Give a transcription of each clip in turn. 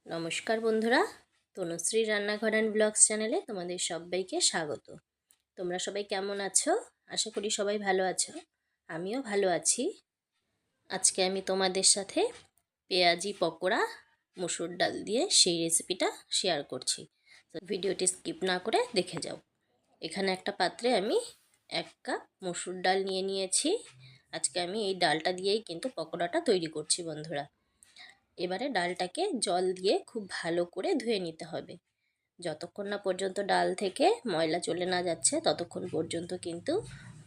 নমস্কার বন্ধুরা, তনুশ্রী রান্নাঘর অ্যান্ড ব্লগস চ্যানেলে তোমাদের সবাইকে স্বাগত। তোমরা সবাই কেমন আছো? আশা করি সবাই ভালো আছো। আমিও ভালো আছি। আজকে আমি তোমাদের সাথে পেঁয়াজি পকোড়া মুসুর ডাল দিয়ে সেই রেসিপিটা শেয়ার করছি। তো ভিডিওটি স্কিপ না করে দেখে যাও। এখানে একটা পাত্রে আমি 1 কাপ মুসুর ডাল নিয়ে নিয়েছি। আজকে আমি এই ডালটা দিয়েই কিন্তু পকোড়াটা তৈরি করছি বন্ধুরা। এবারে ডালটাকে জল দিয়ে খুব ভালো করে ধুয়ে নিতে হবে। যতক্ষণ না পর্যন্ত ডাল থেকে ময়লা চলে না যাচ্ছে ততক্ষণ পর্যন্ত কিন্তু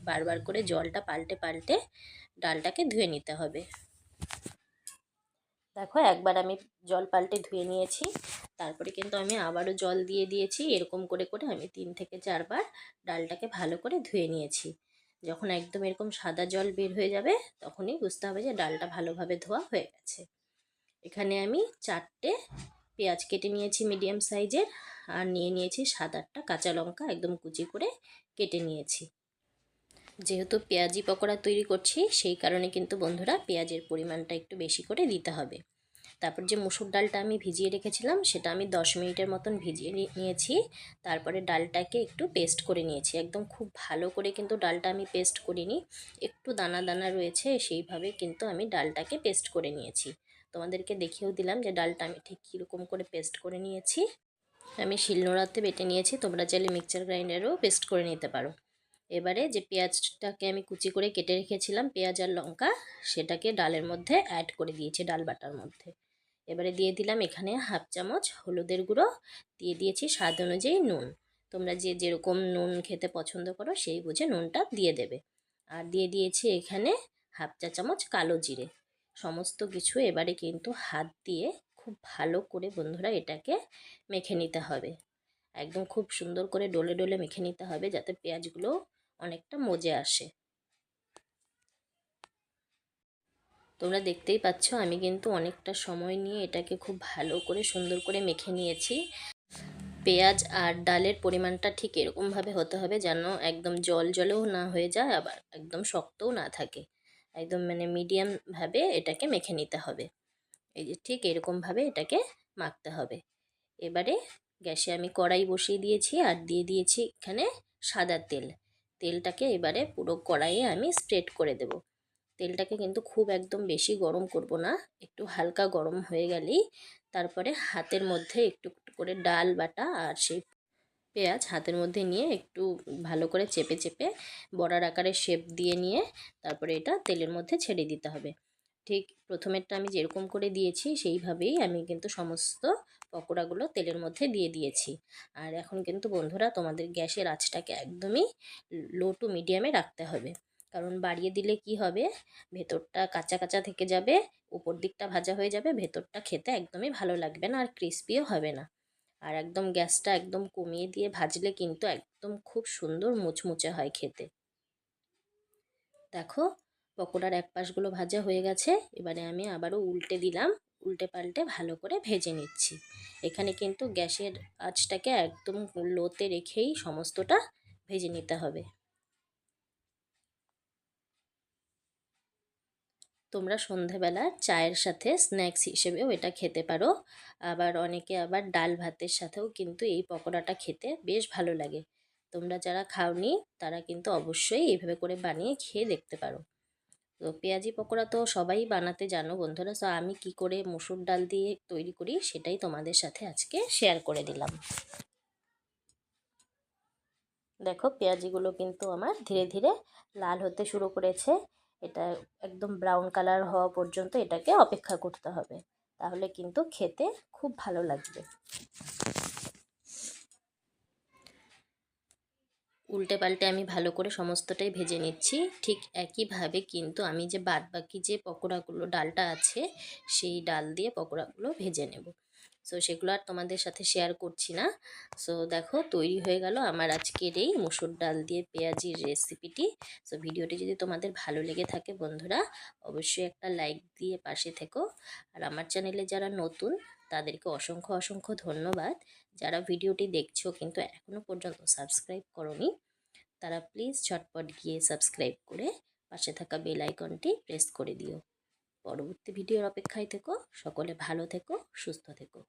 বারবার করে জলটা পাল্টে পাল্টে ডালটাকে ধুয়ে নিতে হবে। দেখো, একবার আমি জল পাল্টে ধুয়ে নিয়েছি, তারপরে কিন্তু আমি আবারও জল দিয়ে দিয়েছি। এরকম করে করে আমি 3 থেকে 4 বার ডালটাকে ভালো করে ধুয়ে নিয়েছি। যখন একদম এরকম সাদা জল বের হয়ে যাবে তখনই বুঝতে হবে যে ডালটা ভালোভাবে ধোয়া হয়ে গেছে। এখানে আমি 4টে পেঁয়াজ কেটে নিয়েছি মিডিয়াম সাইজের, আর নিয়ে নিয়েছি 7-8টা কাঁচা লঙ্কা একদম কুচি করে কেটে নিয়েছি। যেহেতু পেঁয়াজি পকোড়া তৈরি করছি সেই কারণে কিন্তু বন্ধুরা পেঁয়াজের পরিমাণটা একটু বেশি করে দিতে হবে। তারপর যে মুসুর ডালটা আমি ভিজিয়ে রেখেছিলাম সেটা আমি 10 মিনিটের মতন ভিজিয়ে নিয়েছি। তারপরে ডালটাকে একটু পেস্ট করে নিয়েছি। একদম খুব ভালো করে কিন্তু ডালটা আমি পেস্ট করিনি, একটু দানা দানা রয়েছে, সেইভাবে কিন্তু আমি ডালটাকে পেস্ট করে নিয়েছি। তোমাদেরকে দেখিয়েও দিলাম যে ডালটা আমি ঠিক কীরকম করে পেস্ট করে নিয়েছি। আমি শিলনোড়াতে বেটে নিয়েছি, তোমরা চাইলে মিক্সচার গ্রাইন্ডারেও পেস্ট করে নিতে পারো। এবারে যে পেঁয়াজটাকে আমি কুচি করে কেটে রেখেছিলাম, পেঁয়াজ আর লঙ্কা, সেটাকে ডালের মধ্যে অ্যাড করে দিয়েছি, ডাল বাটার মধ্যে। এবারে দিয়ে দিলাম এখানে 1/2 চামচ হলুদের গুঁড়ো, দিয়ে দিয়েছি স্বাদ অনুযায়ী নুন। তোমরা যে যেরকম নুন খেতে পছন্দ করো সেই বুঝে নুনটা দিয়ে দেবে। আর দিয়ে দিয়েছি এখানে 1/2 চা চামচ কালো জিরে। সমস্ত কিছু এবারে কিন্তু হাত দিয়ে খুব ভালো করে বন্ধুরা এটাকে মেখে নিতে হবে। একদম খুব সুন্দর করে ডলে ডলে মেখে নিতে হবে যাতে পেঁয়াজগুলো অনেকটা মজে আসে। তোমরা দেখতেই পাচ্ছ আমি কিন্তু অনেকটা সময় নিয়ে এটাকে খুব ভালো করে সুন্দর করে মেখে নিয়েছি। পেঁয়াজ আর ডালের পরিমাণটা ঠিক এরকমভাবে হতে হবে যেন একদম জল জলেও না হয়ে যায়, আবার একদম শক্তও না থাকে। একদম মিডিয়ামভাবে এটাকে মেখে নিতে হবে। এই যে ঠিক এরকমভাবে এটাকে মাখতে হবে। এবারে গ্যাসে আমি কড়াই বসিয়ে দিয়েছি আর দিয়ে দিয়েছি এখানে সাদা তেল। তেলটাকে এবারে পুরো কড়াইয়ে আমি স্প্রেড করে দেব। তেলটাকে কিন্তু খুব একদম বেশি গরম করব না, একটু হালকা গরম হয়ে গেলেই তারপরে হাতের মধ্যে একটু একটু করে ডাল বাটা আর সেই পেঁয়াজ হাতের মধ্যে নিয়ে একটু ভালো করে চেপে চেপে বড়ার আকারে শেপ দিয়ে নিয়ে তারপরে এটা তেলের মধ্যে ছেড়ে দিতে হবে। ঠিক প্রথমেরটা আমি যেরকম করে দিয়েছি সেইভাবেই আমি কিন্তু সমস্ত পকোড়াগুলো তেলের মধ্যে দিয়ে দিয়েছি। আর এখন কিন্তু বন্ধুরা তোমাদের গ্যাসের আঁচটাকে একদমই লো টু মিডিয়ামে রাখতে হবে, কারণ বাড়িয়ে দিলে কি হবে, ভেতরটা কাঁচা কাঁচা থেকে যাবে, উপর দিকটা ভাজা হয়ে যাবে, ভেতরটা খেতে একদমই ভালো লাগবে না আর ক্রিস্পিও হবে না। আর একদম গ্যাসটা একদম কমিয়ে দিয়ে ভাজলে কিন্তু একদম খুব সুন্দর মুচমুচে হয় খেতে। দেখো, পকোড়ার এক পাশগুলো ভাজা হয়ে গেছে, এবারে আমি আবারও উল্টে দিলাম, উল্টে পাল্টে ভালো করে ভেজে নিচ্ছি। এখানে কিন্তু গ্যাসের আঁচটাকে একদম লোতে রেখেই সমস্তটা ভেজে নিতে হবে। তোমরা সন্ধেবেলা চায়ের সাথে স্ন্যাক্স হিসেবেও এটা খেতে পারো। আবার অনেকে আবার ডাল ভাতের সাথেও কিন্তু এই পকোড়াটা খেতে বেশ ভালো লাগে। তোমরা যারা খাওনি তারা কিন্তু অবশ্যই এইভাবে করে বানিয়ে খেয়ে দেখতে পারো। তো পেঁয়াজি পকোড়া তো সবাই বানাতে জানো বন্ধুরা, তো আমি কি করে মসুর ডাল দিয়ে তৈরি করি সেটাই তোমাদের সাথে আজকে শেয়ার করে দিলাম। দেখো, পেঁয়াজিগুলো কিন্তু আমার ধীরে ধীরে লাল হতে শুরু করেছে। এটা একদম ব্রাউন কালার হওয়া পর্যন্ত এটাকে অপেক্ষা করতে হবে, তাহলে কিন্তু খেতে খুব ভালো লাগবে। উল্টে পাল্টে আমি ভালো করে সমস্তটাই ভেজে নিচ্ছি। ঠিক একইভাবে কিন্তু আমি যে বাদবাকি যে পকোড়াগুলো ডালটা আছে সেই ডাল দিয়ে পকোড়াগুলো ভেজে নেব। সো সেগুলো আর তোমাদের সাথে শেয়ার করছি না। সো দেখো, তৈরি হয়ে গেল আমার আজকের এই মুসুর ডাল দিয়ে পেঁয়াজির রেসিপিটি। সো ভিডিওটি যদি তোমাদের ভালো লেগে থাকে বন্ধুরা অবশ্যই একটা লাইক দিয়ে পাশে থেকো। আর আমার চ্যানেলে যারা নতুন তাদেরকে অসংখ্য অসংখ্য ধন্যবাদ। যারা ভিডিওটি দেখছো কিন্তু এখনও পর্যন্ত সাবস্ক্রাইব করোনি তারা প্লিজ ঝটপট গিয়ে সাবস্ক্রাইব করে পাশে থাকা বেল আইকনটি প্রেস করে দিও। পরবর্তী ভিডিওর অপেক্ষায় থেকো। সকলে ভালো থেকো, সুস্থ থেকো।